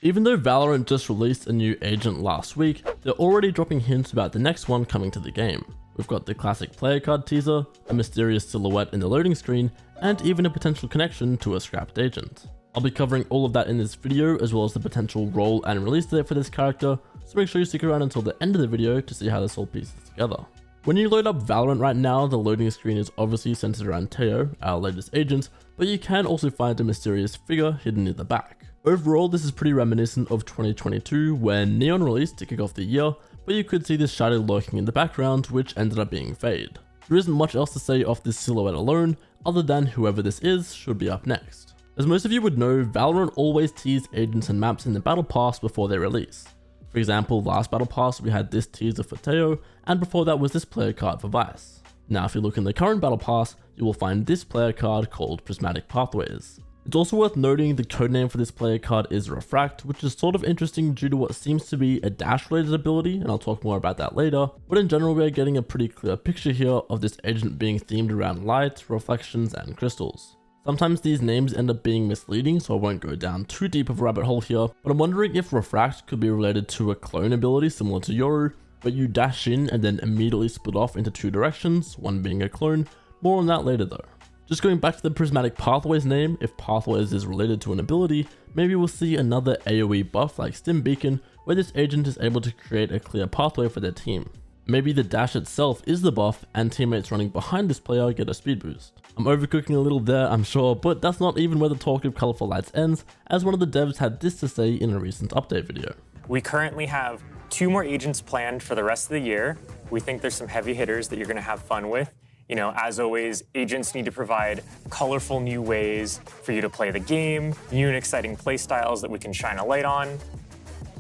Even though Valorant just released a new agent last week, they're already dropping hints about the next one coming to the game. We've got the classic player card teaser, a mysterious silhouette in the loading screen, and even a potential connection to a scrapped agent. I'll be covering all of that in this video, as well as the potential role and release date for this character, so make sure you stick around until the end of the video to see how this all pieces together. When you load up Valorant right now, the loading screen is obviously centered around Tejo, our latest agent, but you can also find a mysterious figure hidden near the back. Overall, this is pretty reminiscent of 2022, when Neon released to kick off the year, but you could see this shadow lurking in the background, which ended up being Fade. There isn't much else to say off this silhouette alone, other than whoever this is should be up next. As most of you would know, Valorant always teased agents and maps in the battle pass before they release. For example, last battle pass we had this teaser for Tejo, and before that was this player card for Vice. Now if you look in the current battle pass, you will find this player card called Prismatic Pathways. It's also worth noting the codename for this player card is Refract, which is sort of interesting due to what seems to be a dash related ability, and I'll talk more about that later, but in general we are getting a pretty clear picture here of this agent being themed around light, reflections, and crystals. Sometimes these names end up being misleading, so I won't go down too deep of a rabbit hole here, but I'm wondering if Refract could be related to a clone ability similar to Yoru, but you dash in and then immediately split off into two directions, one being a clone. More on that later though. Just going back to the Prismatic Pathways name, if Pathways is related to an ability, maybe we'll see another AoE buff like Stim Beacon, where this agent is able to create a clear pathway for their team. Maybe the dash itself is the buff and teammates running behind this player get a speed boost. I'm overcooking a little there, I'm sure, but that's not even where the talk of colorful lights ends, as one of the devs had this to say in a recent update video. We currently have 2 more agents planned for the rest of the year. We think there's some heavy hitters that you're going to have fun with. You know, as always, agents need to provide colorful new ways for you to play the game, new and exciting play styles that we can shine a light on.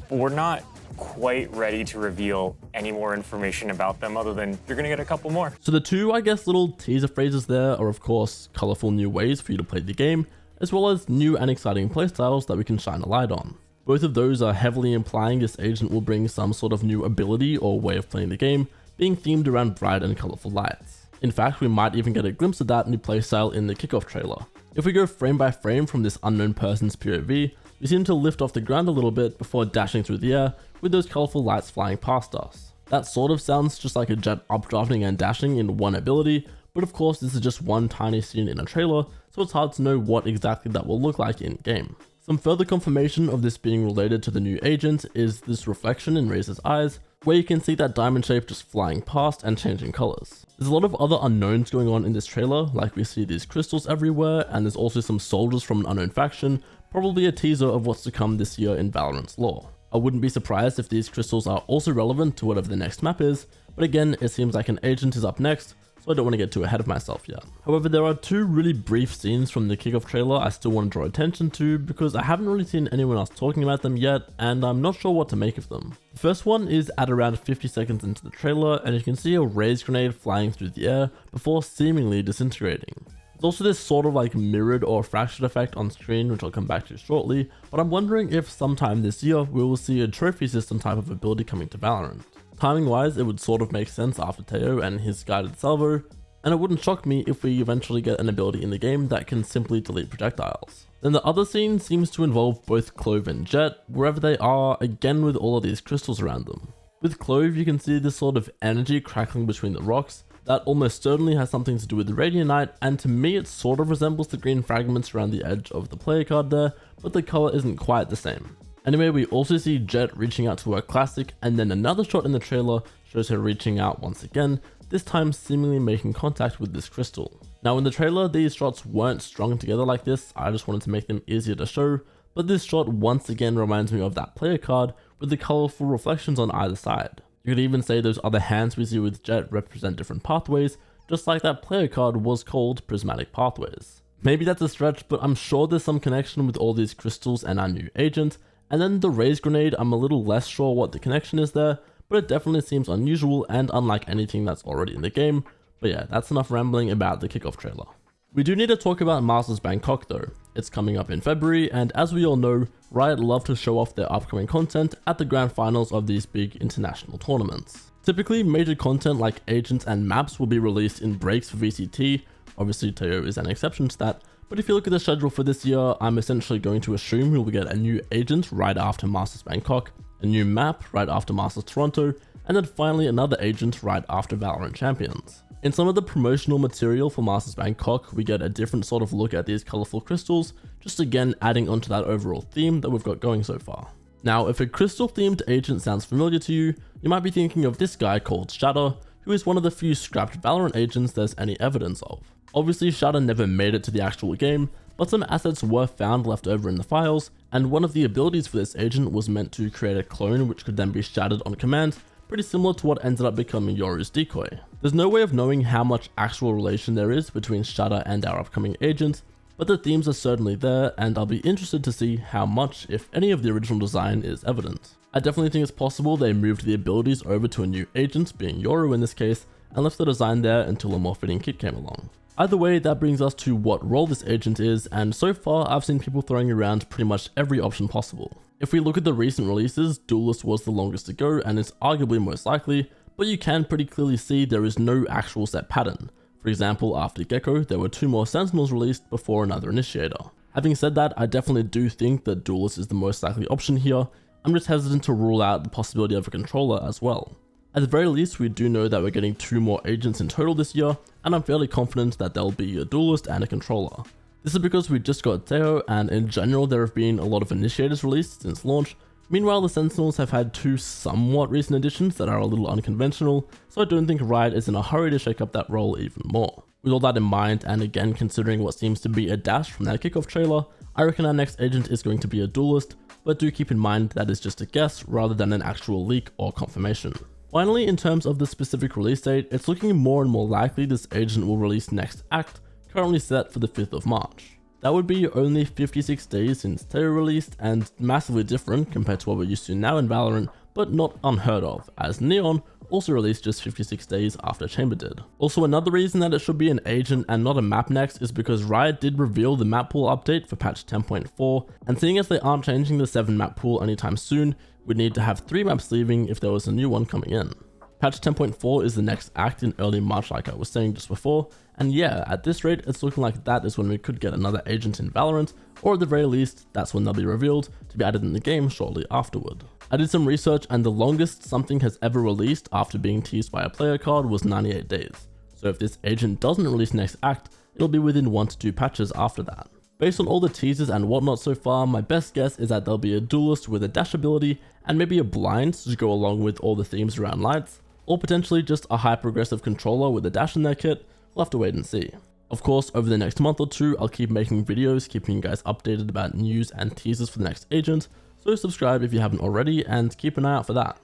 But we're not quite ready to reveal any more information about them other than you're going to get a couple more. So the two, I guess, little teaser phrases there are of course colorful new ways for you to play the game, as well as new and exciting playstyles that we can shine a light on. Both of those are heavily implying this agent will bring some sort of new ability or way of playing the game, being themed around bright and colorful lights. In fact, we might even get a glimpse of that new playstyle in the kickoff trailer. If we go frame by frame from this unknown person's POV, we see him to lift off the ground a little bit before dashing through the air with those colorful lights flying past us. That sort of sounds just like a jet updrafting and dashing in one ability, but of course this is just one tiny scene in a trailer, so it's hard to know what exactly that will look like in game. Some further confirmation of this being related to the new agent is this reflection in Razor's eyes, where you can see that diamond shape just flying past and changing colors. There's a lot of other unknowns going on in this trailer, like we see these crystals everywhere, and there's also some soldiers from an unknown faction, probably a teaser of what's to come this year in Valorant's lore. I wouldn't be surprised if these crystals are also relevant to whatever the next map is, but again, it seems like an agent is up next, so I don't want to get too ahead of myself yet. However, there are 2 really brief scenes from the kickoff trailer I still want to draw attention to because I haven't really seen anyone else talking about them yet, and I'm not sure what to make of them. The first one is at around 50 seconds into the trailer, and you can see a raise grenade flying through the air before seemingly disintegrating. There's also this sort of like mirrored or fractured effect on screen, which I'll come back to shortly, but I'm wondering if sometime this year we will see a trophy system type of ability coming to Valorant. Timing wise, it would sort of make sense after Tejo and his guided salvo, and it wouldn't shock me if we eventually get an ability in the game that can simply delete projectiles. Then the other scene seems to involve both Clove and Jet, wherever they are, again with all of these crystals around them. With Clove, you can see this sort of energy crackling between the rocks, that almost certainly has something to do with the Radianite, and to me it sort of resembles the green fragments around the edge of the player card there, but the color isn't quite the same. Anyway, we also see Jet reaching out to her classic, and then another shot in the trailer shows her reaching out once again, this time seemingly making contact with this crystal. Now in the trailer, these shots weren't strung together like this, I just wanted to make them easier to show, but this shot once again reminds me of that player card with the colorful reflections on either side. You could even say those other hands we see with Jet represent different pathways, just like that player card was called Prismatic Pathways. Maybe that's a stretch, but I'm sure there's some connection with all these crystals and our new agent. And then the raise grenade, I'm a little less sure what the connection is there, but it definitely seems unusual and unlike anything that's already in the game. But yeah, that's enough rambling about the kickoff trailer. We do need to talk about Masters Bangkok though. It's coming up in February, and as we all know, Riot love to show off their upcoming content at the grand finals of these big international tournaments. Typically, major content like agents and maps will be released in breaks for VCT, obviously Tejo is an exception to that, But if you look at the schedule for this year, I'm essentially going to assume we'll get a new agent right after Masters Bangkok, a new map right after Masters Toronto, and then finally another agent right after Valorant Champions. In some of the promotional material for Masters Bangkok, we get a different sort of look at these colourful crystals, just again adding onto that overall theme that we've got going so far. Now, if a crystal themed agent sounds familiar to you, you might be thinking of this guy called Shatter, who is one of the few scrapped Valorant agents there's any evidence of. Obviously, Shatter never made it to the actual game, but some assets were found left over in the files, and one of the abilities for this agent was meant to create a clone which could then be shattered on command, pretty similar to what ended up becoming Yoru's decoy. There's no way of knowing how much actual relation there is between Shatter and our upcoming agent, but the themes are certainly there, and I'll be interested to see how much, if any, of the original design is evident. I definitely think it's possible they moved the abilities over to a new agent, being Yoru in this case, and left the design there until a more fitting kit came along. Either way, that brings us to what role this agent is, and so far I've seen people throwing around pretty much every option possible. If we look at the recent releases, Duelist was the longest to go and is arguably most likely, but you can pretty clearly see there is no actual set pattern. For example, after Gecko, there were 2 more Sentinels released before another Initiator. Having said that, I definitely do think that Duelist is the most likely option here. I'm just hesitant to rule out the possibility of a controller as well. At the very least, we do know that we're getting 2 more agents in total this year, and I'm fairly confident that there'll be a Duelist and a controller. This is because we just got Tejo, and in general there have been a lot of Initiators released since launch. Meanwhile, the Sentinels have had 2 somewhat recent additions that are a little unconventional, so I don't think Riot is in a hurry to shake up that role even more. With all that in mind, and again considering what seems to be a dash from that kickoff trailer, I reckon our next agent is going to be a Duelist, but do keep in mind that is just a guess rather than an actual leak or confirmation. Finally, in terms of the specific release date, it's looking more and more likely this agent will release next act, currently set for the 5th of March. That would be only 56 days since Tejo released, and massively different compared to what we're used to now in Valorant, but not unheard of, as Neon also released just 56 days after Chamber did. Also, another reason that it should be an agent and not a map next is because Riot did reveal the map pool update for patch 10.4, and seeing as they aren't changing the 7 map pool anytime soon, we'd need to have 3 maps leaving if there was a new one coming in. Patch 10.4 is the next act in early March like I was saying just before, and yeah, at this rate it's looking like that is when we could get another agent in Valorant, or at the very least, that's when they'll be revealed to be added in the game shortly afterward. I did some research and the longest something has ever released after being teased by a player card was 98 days, so if this agent doesn't release next act, it'll be within 1 to 2 patches after that. Based on all the teasers and whatnot so far, my best guess is that there'll be a Duelist with a dash ability and maybe a blind to go along with all the themes around lights, or potentially just a high progressive controller with a dash in their kit. We'll have to wait and see. Of course, over the next month or 2, I'll keep making videos keeping you guys updated about news and teasers for the next agent, so subscribe if you haven't already and keep an eye out for that.